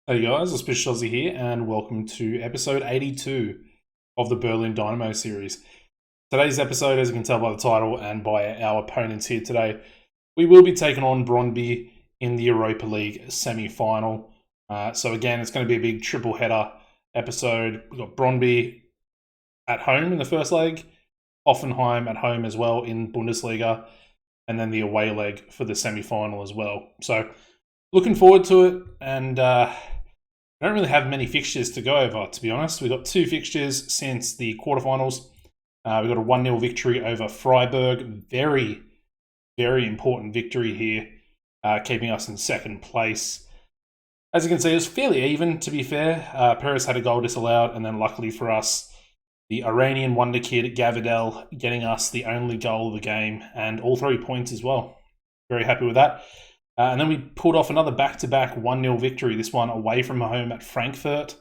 Hey guys, it's Bish Shozzy here, and welcome to episode 82 of the Berlin Dynamo series. Today's episode, as you can tell by the title and by our opponents here today, we will be taking on Brøndby in the Europa League semi-final. So again, it's going to be a big triple header episode. We've got Brøndby at home in the first leg, Hoffenheim at home as well in Bundesliga, and then the away leg for the semi-final as well. So looking forward to it, and I don't really have many fixtures to go over, to be honest. We've got two fixtures since the quarterfinals. We've got a 1-0 victory over Freiburg. Very, very important victory here, keeping us in second place. As you can see, it was fairly even, to be fair. Perez had a goal disallowed, and then luckily for us, the Iranian wonder kid, Gavidel, getting us the only goal of the game, and all 3 points as well. Very happy with that. And then we pulled off another back-to-back 1-0 victory, this one away from home at Frankfurt.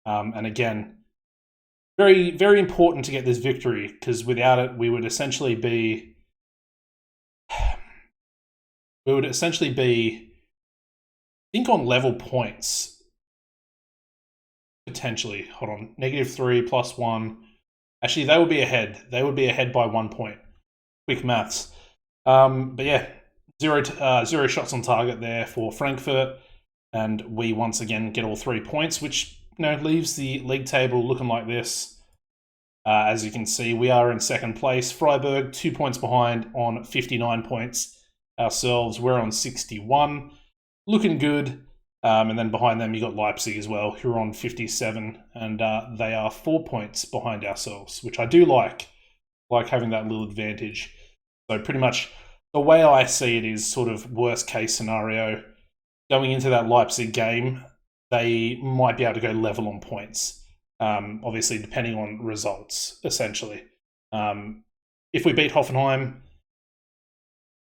And again, very, very important to get this victory, because without it, we would essentially be, I think, on level points, potentially. Hold on, -3 plus 1. Actually, they would be ahead. They would be ahead by 1 point. Quick maths. But yeah, zero shots on target there for Frankfurt, and we once again get all 3 points, which leaves the league table looking like this. As you can see, we are in second place. Freiburg 2 points behind on 59 points. Ourselves, we're on 61, looking good. And then behind them, you got Leipzig as well, who are on 57, and they are 4 points behind ourselves, which I do like having that little advantage. So pretty much the way I see it is sort of worst case scenario. Going into that Leipzig game, they might be able to go level on points. Obviously, depending on results, essentially. If we beat Hoffenheim,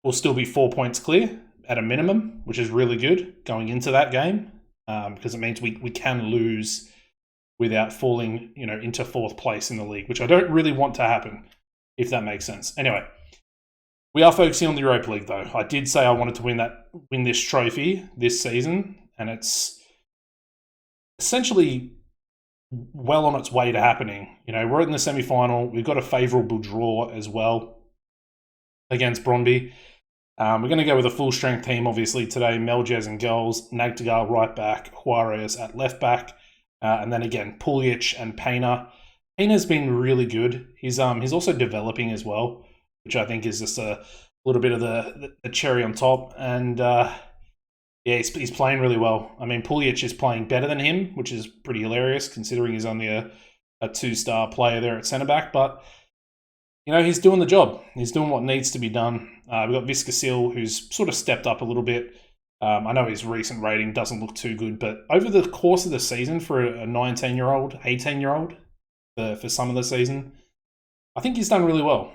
we'll still be 4 points clear at a minimum, which is really good going into that game, because it means we can lose without falling, into fourth place in the league, which I don't really want to happen, if that makes sense. Anyway, we are focusing on the Europa League, though. I did say I wanted to win this trophy this season, and it's essentially well on its way to happening. We're in the semi-final. We've got a favourable draw as well against Brøndby. We're going to go with a full-strength team, obviously, today. Melges in goals, Nagtegaal right back, Juarez at left back, and then again, Puljic and Payner. Payner's been really good. He's also developing as well, which I think is just a little bit of the cherry on top. And he's playing really well. I mean, Puljic is playing better than him, which is pretty hilarious considering he's only a 2-star player there at centre-back. But, he's doing the job. He's doing what needs to be done. We've got Viscasil, who's sort of stepped up a little bit. I know his recent rating doesn't look too good, but over the course of the season for a 19-year-old, 18-year-old, for some of the season, I think he's done really well.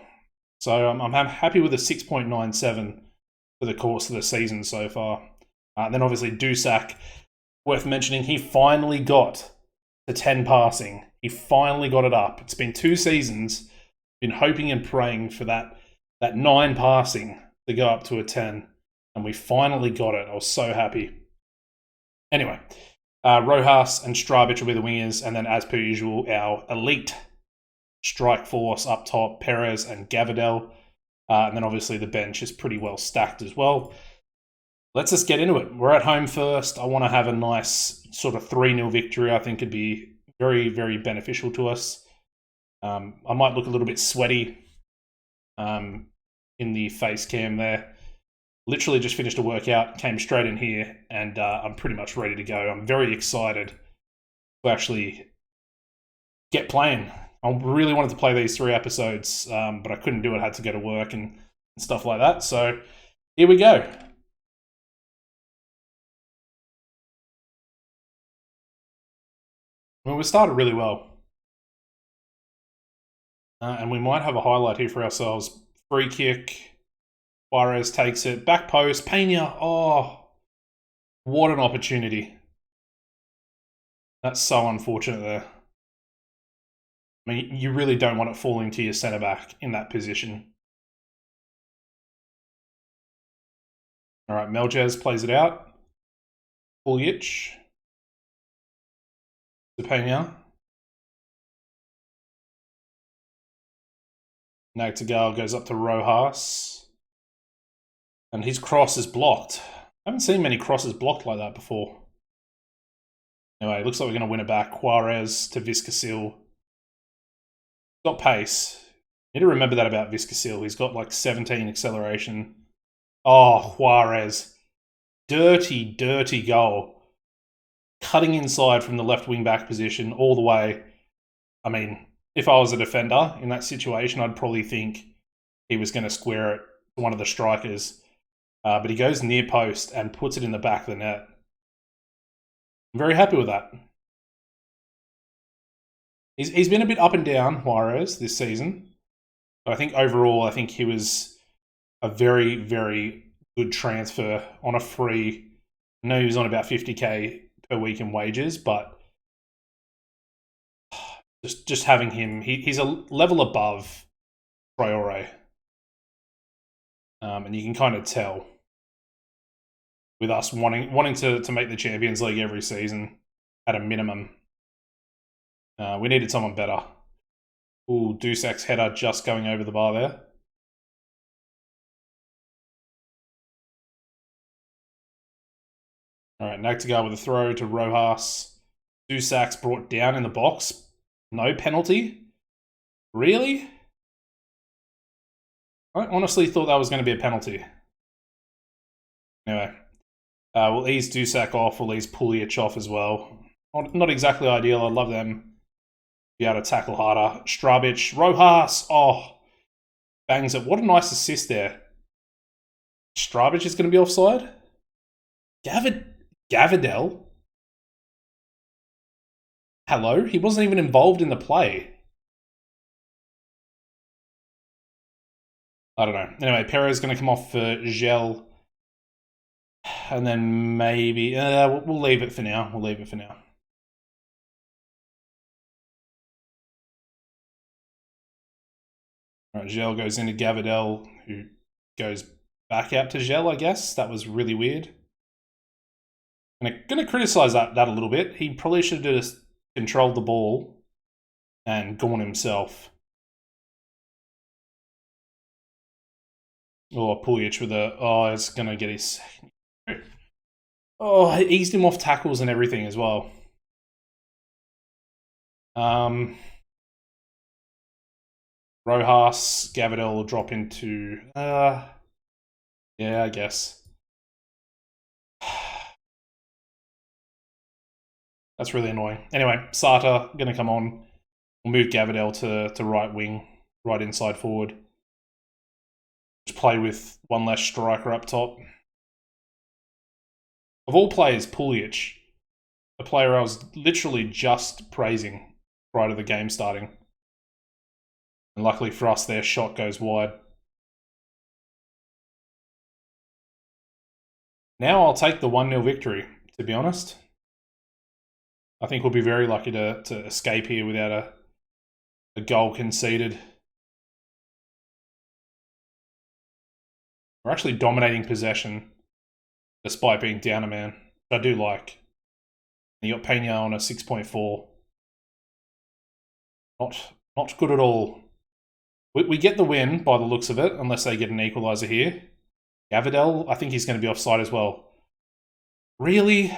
So I'm happy with a 6.97 for the course of the season so far. Then obviously Dusak, worth mentioning, he finally got to 10 passing. He finally got it up. It's been 2 seasons, been hoping and praying for that 9 passing to go up to a 10, and we finally got it. I was so happy. Anyway, Rojas and Strabic will be the wingers, and then as per usual, our elite strike force up top, Perez and Gavidel. And then obviously the bench is pretty well stacked as well. Let's just get into it. We're at home first. I want to have a nice sort of 3-0 victory. I think it'd be very, very beneficial to us. I might look a little bit sweaty in the face cam there. Literally just finished a workout, came straight in here, and I'm pretty much ready to go. I'm very excited to actually get playing. I really wanted to play these 3 episodes, but I couldn't do it. I had to go to work and stuff like that. So here we go. I mean, we started really well. And we might have a highlight here for ourselves. Free kick. Juarez takes it. Back post. Pena. Oh, what an opportunity. That's so unfortunate there. I mean, you really don't want it falling to your centre-back in that position. All right, Melges plays it out. Puljic. Pena. Nagtagal goes up to Rojas. And his cross is blocked. I haven't seen many crosses blocked like that before. Anyway, it looks like we're going to win it back. Juarez to Viscasil. Got pace. Need to remember that about Viscasil. He's got like 17 acceleration. Oh, Juarez. Dirty, dirty goal. Cutting inside from the left wing back position all the way. I mean, if I was a defender in that situation, I'd probably think he was going to square it to one of the strikers. But he goes near post and puts it in the back of the net. I'm very happy with that. He's been a bit up and down, Juarez, this season. But I think overall, I think he was a very, very good transfer on a free. I know he was on about 50k per week in wages, but just having him, he's a level above Traore. And you can kind of tell with us wanting to make the Champions League every season at a minimum. We needed someone better. Ooh, Dusak's header just going over the bar there. All right, Nagtagal with a throw to Rojas. Dusak's brought down in the box. No penalty? Really? I honestly thought that was going to be a penalty. Anyway, we'll ease Dusak off. We'll ease Puljic off as well. Not exactly ideal. I'd love them be able to tackle harder. Strabic, Rojas. Oh, bangs it. What a nice assist there. Strabic is going to be offside. Gavadel? Hello? He wasn't even involved in the play. I don't know. Anyway, Perez is going to come off for Gel. And then maybe... we'll leave it for now. We'll leave it for now. All right, Gel goes into Gavadel, who goes back out to Gel, I guess. That was really weird. I'm going to criticize that a little bit. He probably should have just controlled the ball and gone himself. Oh, Puljic with a... Oh, it's going to get his second. Oh, it eased him off tackles and everything as well. Rojas, Gavadel will drop into... yeah, I guess. That's really annoying. Anyway, Sata going to come on. We'll move Gavadel to right wing, right inside forward. Just play with one less striker up top. Of all players, Puljic, a player I was literally just praising prior to the game starting. And luckily for us, their shot goes wide. Now I'll take the 1-0 victory, to be honest. I think we'll be very lucky to escape here without a goal conceded. We're actually dominating possession, despite being down a man. I do like. You got Pena on a 6.4. Not good at all. We get the win by the looks of it, unless they get an equaliser here. Gavadel, I think he's going to be offside as well. Really?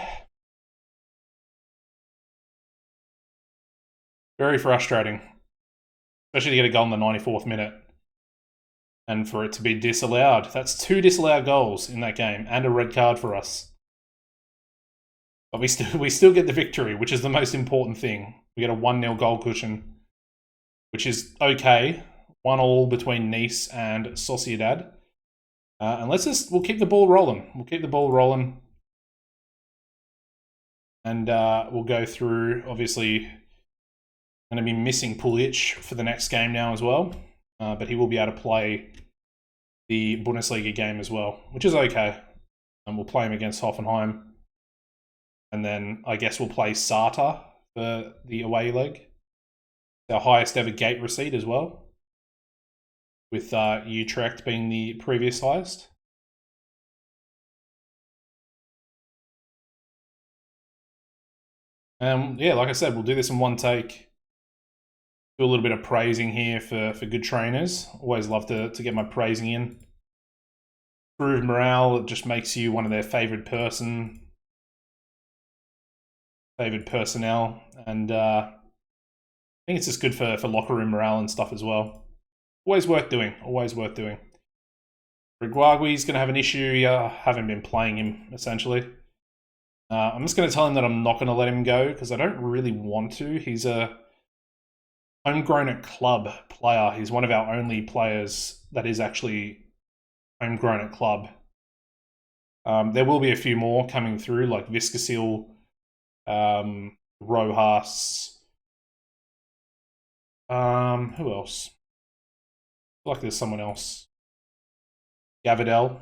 Very frustrating. Especially to get a goal in the 94th minute. And for it to be disallowed. That's 2 disallowed goals in that game, and a red card for us. But we still get the victory, which is the most important thing. We get a 1-0 goal cushion, which is okay. 1-1 between Nice and Sociedad. And we'll keep the ball rolling. We'll keep the ball rolling. And we'll go through, obviously, going to be missing Puljic for the next game now as well. But he will be able to play the Bundesliga game as well, which is okay. And we'll play him against Hoffenheim. And then I guess we'll play Sata for the away leg. Our highest ever gate receipt as well, with Utrecht being the previous highest. Yeah, like I said, we'll do this in one take. Do a little bit of praising here for good trainers. Always love to get my praising in. Improve morale, it just makes you one of their favorite personnel, and I think it's just good for locker room morale and stuff as well. Always worth doing. Always worth doing. Reguagui's going to have an issue. Yeah, I haven't been playing him, essentially. I'm just going to tell him that I'm not going to let him go because I don't really want to. He's a homegrown at club player. He's one of our only players that is actually homegrown at club. There will be a few more coming through, like Viscasil, Rojas. Who else? I feel like there's someone else. Gavidel,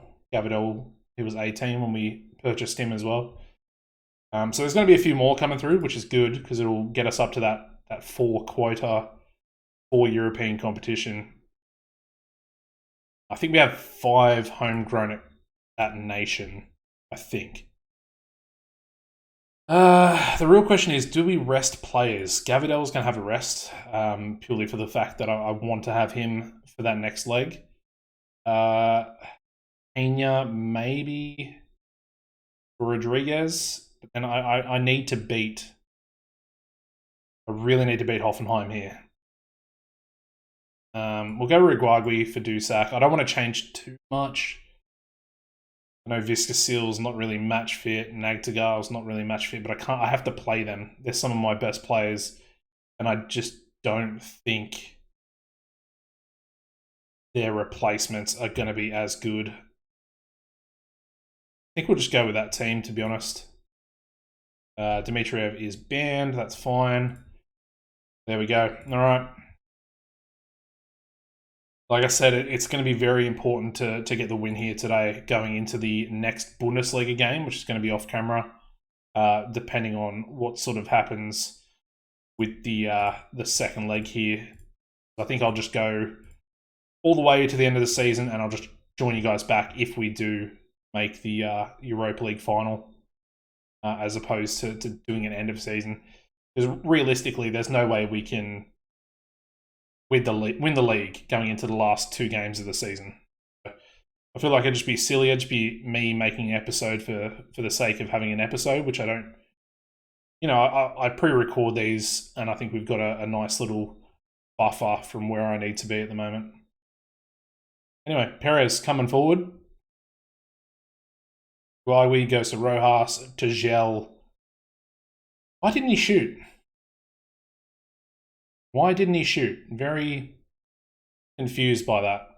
he was 18 when we purchased him as well. So there's going to be a few more coming through, which is good because it'll get us up to that 4 quota for European competition. I think we have 5 homegrown at Nation, I think. The real question is, do we rest players? Gavidel's going to have a rest, purely for the fact that I want to have him for that next leg. Pena, maybe Rodriguez, but then I need to beat. I really need to beat Hoffenheim here. We'll go Reguagui for Dusak. I don't want to change too much. I know Viscasil's not really match fit, Nagtagal's not really match fit, but I have to play them. They're some of my best players, and I just don't think their replacements are going to be as good. I think we'll just go with that team, to be honest. Dmitriev is banned. That's fine. There we go. All right. Like I said, it's going to be very important to get the win here today going into the next Bundesliga game, which is going to be off camera, depending on what sort of happens with the second leg here. I think I'll just go all the way to the end of the season, and I'll just join you guys back if we do make the Europa League final, as opposed to doing an end of season. Because realistically, there's no way we can win the league going into the last 2 games of the season. I feel like it'd just be silly. It'd just be me making an episode for the sake of having an episode, which I don't. I pre-record these, and I think we've got a nice little buffer from where I need to be at the moment. Anyway, Perez coming forward. Guagui goes to Rojas, to Gel. Why didn't he shoot? Why didn't he shoot? Very confused by that.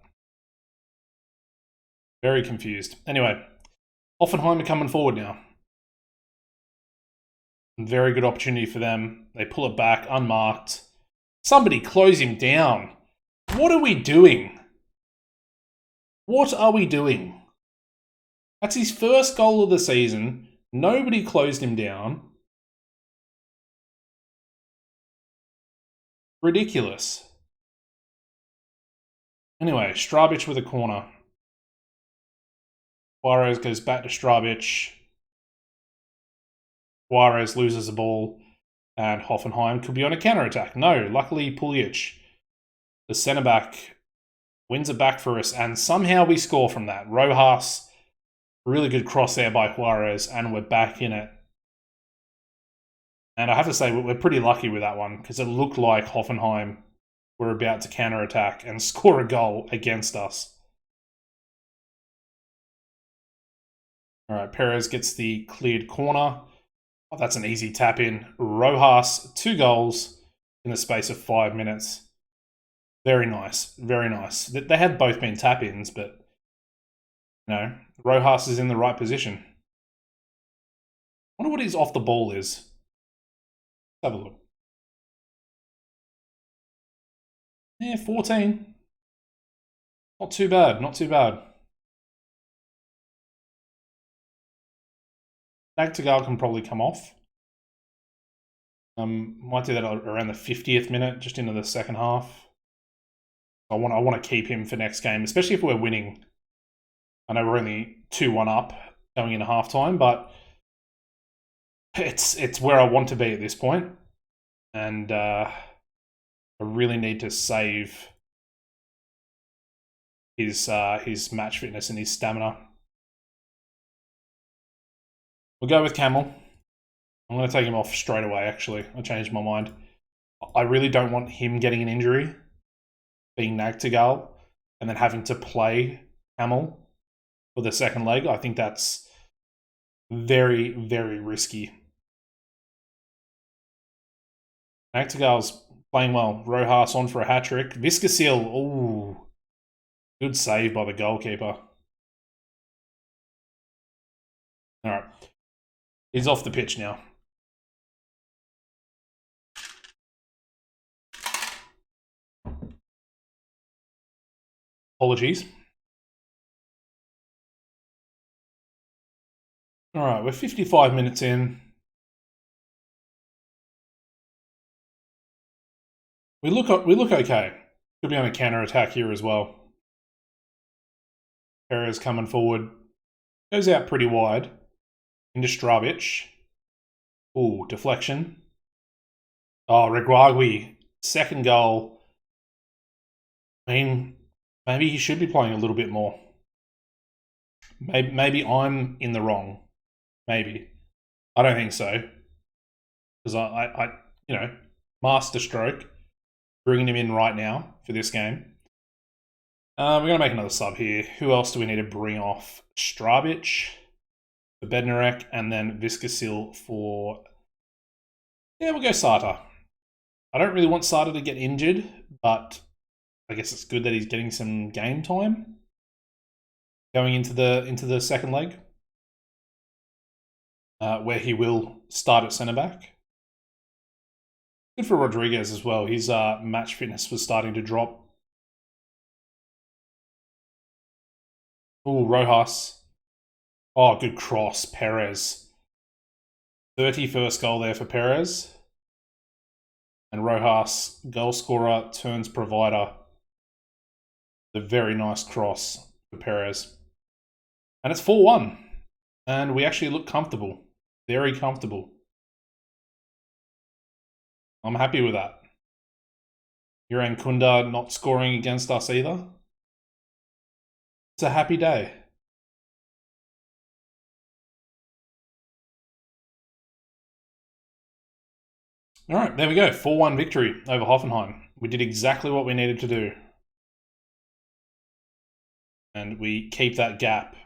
Very confused. Anyway, Hoffenheim are coming forward now. Very good opportunity for them. They pull it back, unmarked. Somebody close him down. What are we doing? What are we doing? That's his first goal of the season. Nobody closed him down. Ridiculous. Anyway, Strabic with a corner. Juarez goes back to Strabic. Juarez loses the ball, and Hoffenheim could be on a counter-attack. No, luckily Puljic, the centre-back, wins it back for us, and somehow we score from that. Rojas, really good cross there by Juarez, and we're back in it. And I have to say, we're pretty lucky with that one, because it looked like Hoffenheim were about to counter-attack and score a goal against us. All right, Perez gets the cleared corner. Oh, that's an easy tap-in. Rojas, 2 goals in the space of 5 minutes. Very nice, very nice. They have both been tap-ins, but, Rojas is in the right position. I wonder what his off the ball is. Let's have a look. Yeah, 14. Not too bad, not too bad. Nagtagal can probably come off. Might do that around the 50th minute, just into the second half. I want to keep him for next game, especially if we're winning. I know we're only 2-1 up going into halftime, but it's where I want to be at this point, and I really need to save his match fitness and his stamina. We'll go with Camel. I'm going to take him off straight away, actually. I changed my mind. I really don't want him getting an injury, being Nagtigal, and then having to play Camel for the second leg. I think that's very, very risky. Nagtigal's playing well. Rojas on for a hat-trick. Viscasil, ooh. Good save by the goalkeeper. All right. He's off the pitch now. Apologies. All right, we're 55 minutes in. We look okay. Could be on a counter attack here as well. Perez coming forward. Goes out pretty wide. Into Stravic. Ooh, deflection. Oh, Reguagui. Second goal. I mean, maybe he should be playing a little bit more. Maybe I'm in the wrong. Maybe. I don't think so. Because I you know, masterstroke. Bringing him in right now for this game. We're going to make another sub here. Who else do we need to bring off? Stravic for Bednarek, and then Viscasil for... Yeah, we'll go Sata. I don't really want Sata to get injured, but I guess it's good that he's getting some game time going into the second leg, where he will start at centre-back. Good for Rodriguez as well. His match fitness was starting to drop. Oh, Rojas. Oh, good cross. Perez. 31st goal there for Perez. And Rojas, goal scorer, turns provider. The very nice cross for Perez. And it's 4-1. And we actually look comfortable. Very comfortable. I'm happy with that. Yuran Kunda not scoring against us either. It's a happy day. All right, there we go. 4-1 victory over Hoffenheim. We did exactly what we needed to do. And we keep that gap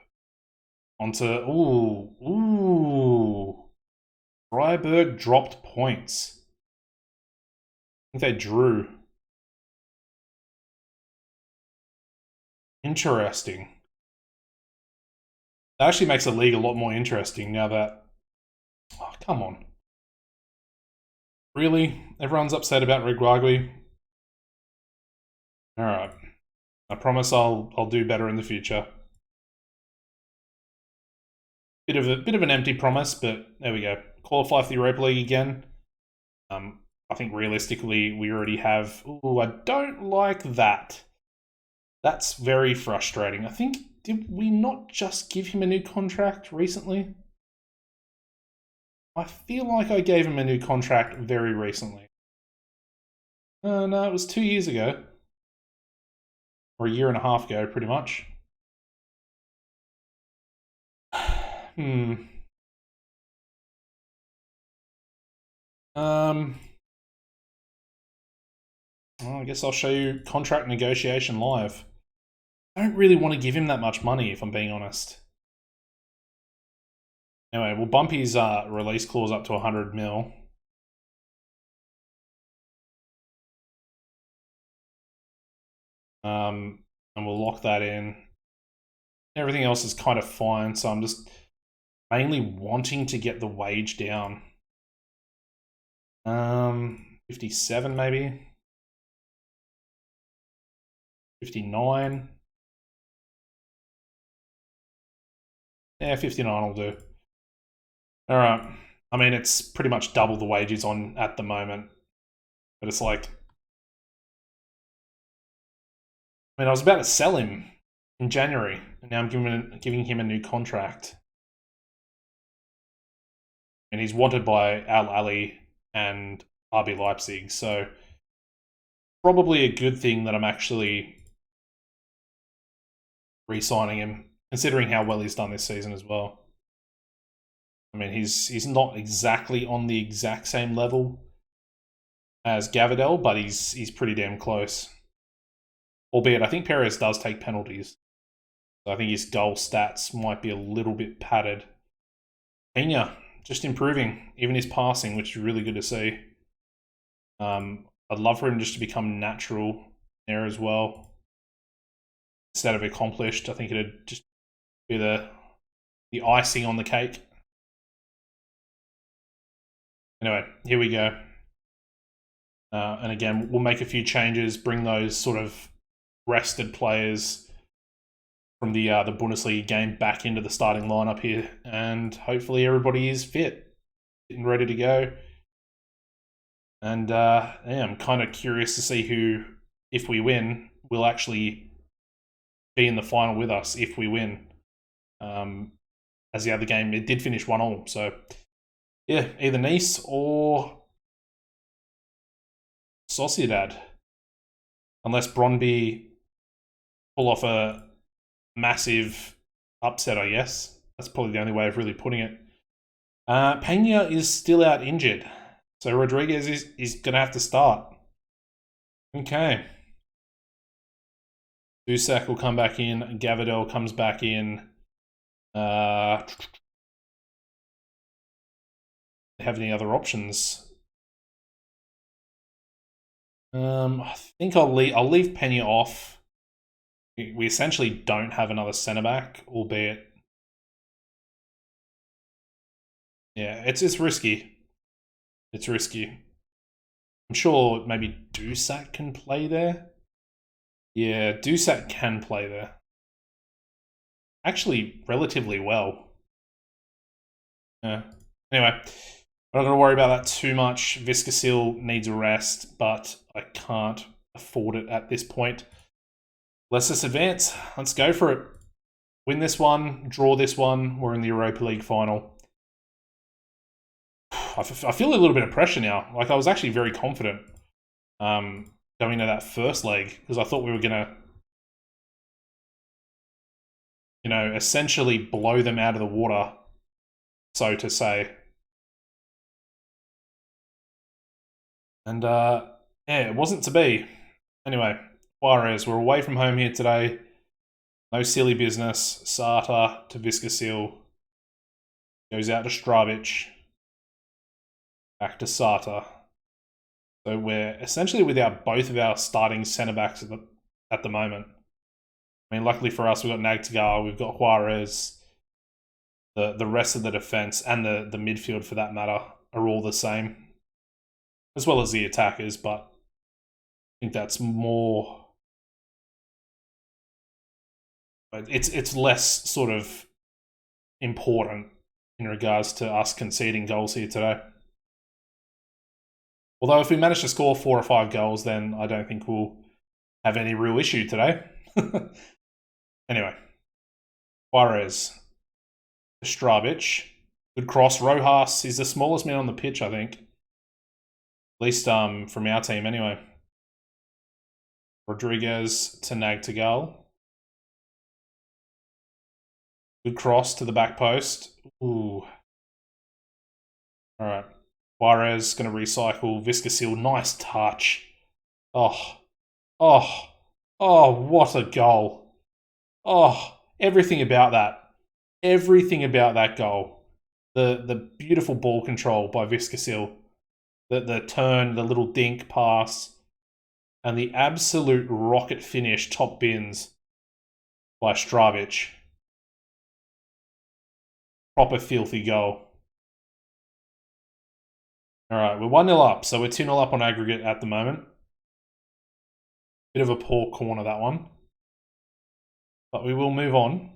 onto... Ooh. Freiburg dropped points. I think they drew. Interesting. That actually makes the league a lot more interesting now that... Oh, come on. Really? Everyone's upset about Reguagui? Alright. I promise I'll do better in the future. Bit of an empty promise, but there we go. Qualify for the Europa League again. I think realistically we already have... Ooh, I don't like that. That's very frustrating. I think, did we not just give him a new contract recently? I feel like I gave him a new contract very recently. No, it was 2 years ago. Or a year and a half ago, pretty much. Well, I guess I'll show you contract negotiation live. I don't really want to give him that much money, if I'm being honest. Anyway, we'll bump his release clause up to 100 mil. And we'll lock that in. Everything else is kind of fine, so I'm just mainly wanting to get the wage down. 57 maybe. 59. Yeah, 59 will do. Alright. I mean, it's pretty much double the wages on at the moment. But it's like... I mean, I was about to sell him in January, and now I'm giving him a new contract. and he's wanted by Al Ahly and RB Leipzig. So probably a good thing that I'm actually re-signing him, considering how well he's done this season as well. I mean, he's not exactly on the exact same level as Gavardel, but he's pretty damn close. Albeit, I think Perez does take penalties. So I think his goal stats might be a little bit padded. Pena, just improving, even his passing, which is really good to see. I'd love for him just to become natural there as well. Instead of accomplished, I think it'd just be the icing on the cake. Anyway, here we go. And again, we'll make a few changes, bring those sort of rested players from the Bundesliga game back into the starting lineup here, and hopefully everybody is fit and ready to go. And yeah, I'm kind of curious to see who, if we win, will actually be in the final with us if we win. As the other game, it did finish 1-1, so yeah, either Nice or Sociedad, unless Brøndby pull off a massive upset, I guess. That's probably the only way of really putting it. Pena is still out injured, so Rodriguez is going to have to start. Okay. Dusak will come back in. Gavardel comes back in. Have any other options? I think I'll leave Pena off. We essentially don't have another centre back, albeit yeah, it's risky. It's risky. I'm sure maybe Dusak can play there. Yeah, Dusak can play there. Actually, relatively well. Yeah. Anyway, I'm not going to worry about that too much. Viscasil needs a rest, but I can't afford it at this point. Let's just advance. Let's go for it. Win this one, draw this one. We're in the Europa League final. I feel a little bit of pressure now. Like, I was actually very confident going into that first leg because I thought we were going to, essentially blow them out of the water, so to say. And, yeah, it wasn't to be. Anyway, Juarez, we're away from home here today. No silly business. Sata to Viscasil. Goes out to Stravic. Back to Sata. So we're essentially without both of our starting centre-backs at the moment. I mean, luckily for us, we've got Nagtagal, we've got Juarez. The rest of the defence and the midfield, for that matter, are all the same. As well as the attackers, but I think that's more... But it's less sort of important in regards to us conceding goals here today. Although if we manage to score 4 or 5 goals, then I don't think we'll have any real issue today. Anyway, Juarez, Stravic, good cross. Rojas is the smallest man on the pitch, I think. At least from our team, anyway. Rodriguez to Nagtagal. Good cross to the back post. Ooh. All right. Juarez going to recycle. Viscasil, nice touch. Oh, what a goal. Oh, everything about that. Everything about that goal. The beautiful ball control by Viscasil. The turn, the little dink pass, and the absolute rocket finish, top bins, by Stravic. Proper filthy goal. Alright, we're 1-0 up, so we're 2-0 up on aggregate at the moment. Bit of a poor corner, that one. But we will move on.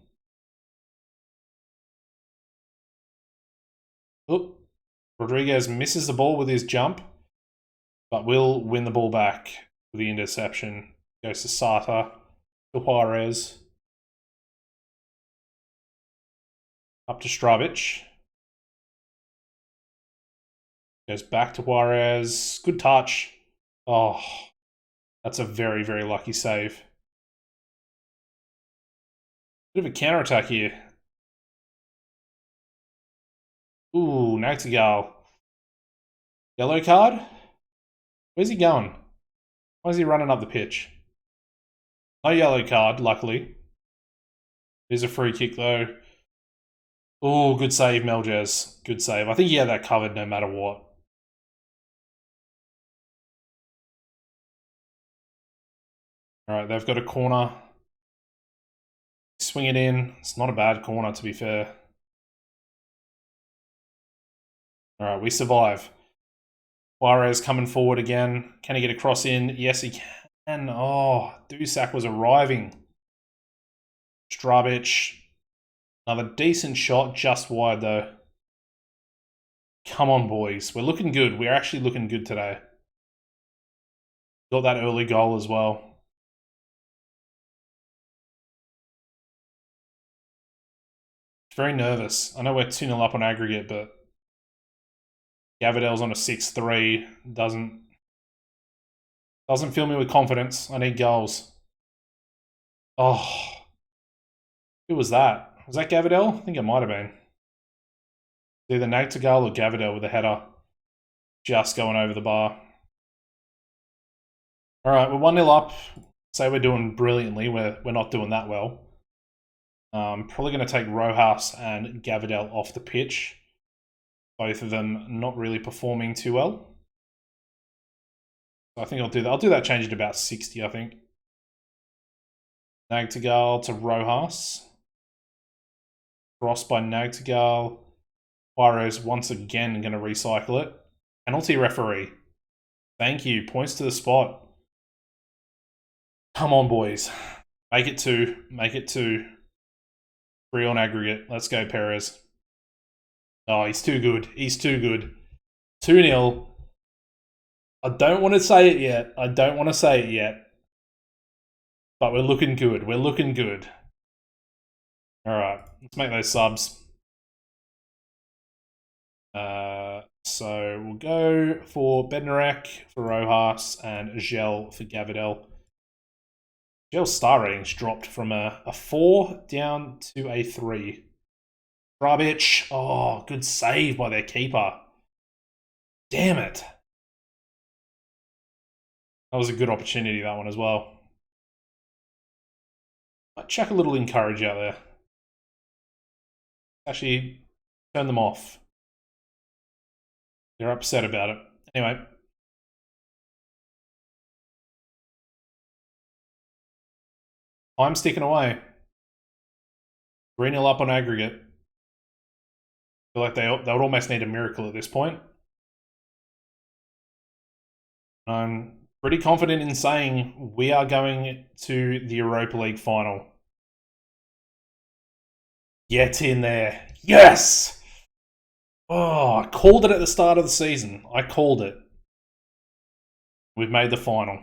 Oop. Rodriguez misses the ball with his jump, but will win the ball back with the interception. Goes to Sata, to Juarez. Up to Stravic. Goes back to Juarez. Good touch. Oh, that's a very, very lucky save. Bit of a counter-attack here. Ooh, Nagtigal. Yellow card? Where's he going? Why is he running up the pitch? No yellow card, luckily. There's a free kick, though. Oh, good save, Meljez. Good save. I think he had that covered no matter what. Alright, they've got a corner. Swing it in. It's not a bad corner, to be fair. Alright, we survive. Juarez coming forward again. Can he get a cross in? Yes, he can. Oh, Dusak was arriving. Strabic. Another decent shot, just wide though. Come on, boys. We're looking good. We're actually looking good today. Got that early goal as well. Very nervous. I know we're 2-0 up on aggregate, but Gavidel's on a 6-3. Doesn't fill me with confidence. I need goals. Oh. Who was that? Was that Gavidel? I think it might have been. Either Nagtigal or Gavidel with a header. Just going over the bar. Alright, we're 1-0 up. Say we're doing brilliantly. We're not doing that well. Probably going to take Rojas and Gavidel off the pitch. Both of them not really performing too well. So I think I'll do that. I'll do that change at about 60, I think. Nagtigal to Rojas. Cross by Nagtigal. Juarez once again going to recycle it. Penalty referee. Thank you. Points to the spot. Come on, boys. Make it 2. Make it 2. 3 on aggregate. Let's go, Perez. Oh, he's too good. He's too good. 2-0. I don't want to say it yet. I don't want to say it yet. But we're looking good. We're looking good. Alright, let's make those subs. So we'll go for Bednarek, for Rojas, and Gel for Gavidel. Gel's star ratings dropped from a 4 down to a 3. Strabic. Oh, good save by their keeper. Damn it. That was a good opportunity, that one as well. I'd chuck a little encourage out there. Actually, turn them off. They're upset about it. Anyway. I'm sticking away. 3-0 up on aggregate. I feel like they would almost need a miracle at this point. I'm pretty confident in saying we are going to the Europa League final. Get in there. Yes! Oh, I called it at the start of the season. I called it. We've made the final.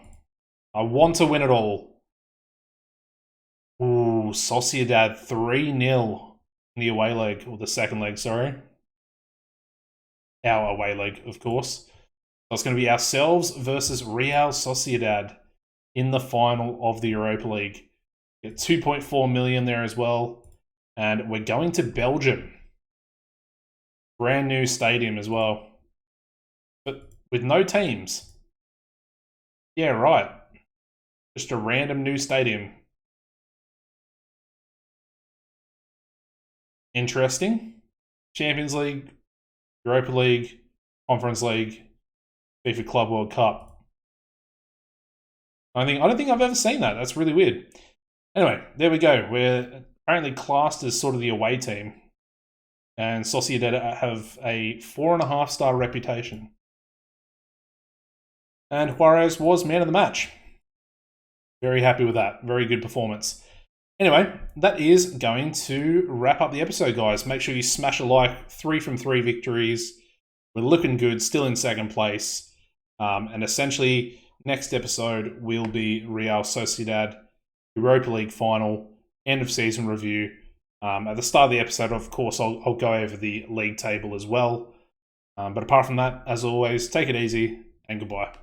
I want to win it all. Ooh, Sociedad 3-0 in the away leg, or the second leg, sorry. Our away leg, of course. So it's going to be ourselves versus Real Sociedad in the final of the Europa League. Get 2.4 million there as well. And we're going to Belgium. Brand new stadium as well. But with no teams. Yeah, right. Just a random new stadium. Interesting. Champions League, Europa League, Conference League, FIFA Club World Cup. I don't think I've ever seen that. That's really weird. Anyway, there we go. We're apparently classed as sort of the away team. And Sociedad have a 4.5-star reputation. And Juarez was man of the match. Very happy with that. Very good performance. Anyway, that is going to wrap up the episode, guys. Make sure you smash a like. 3 from 3 victories. We're looking good, still in second place. And essentially, next episode will be Real Sociedad Europa League final, end of season review. At the start of the episode, of course, I'll go over the league table as well. But apart from that, as always, take it easy and goodbye.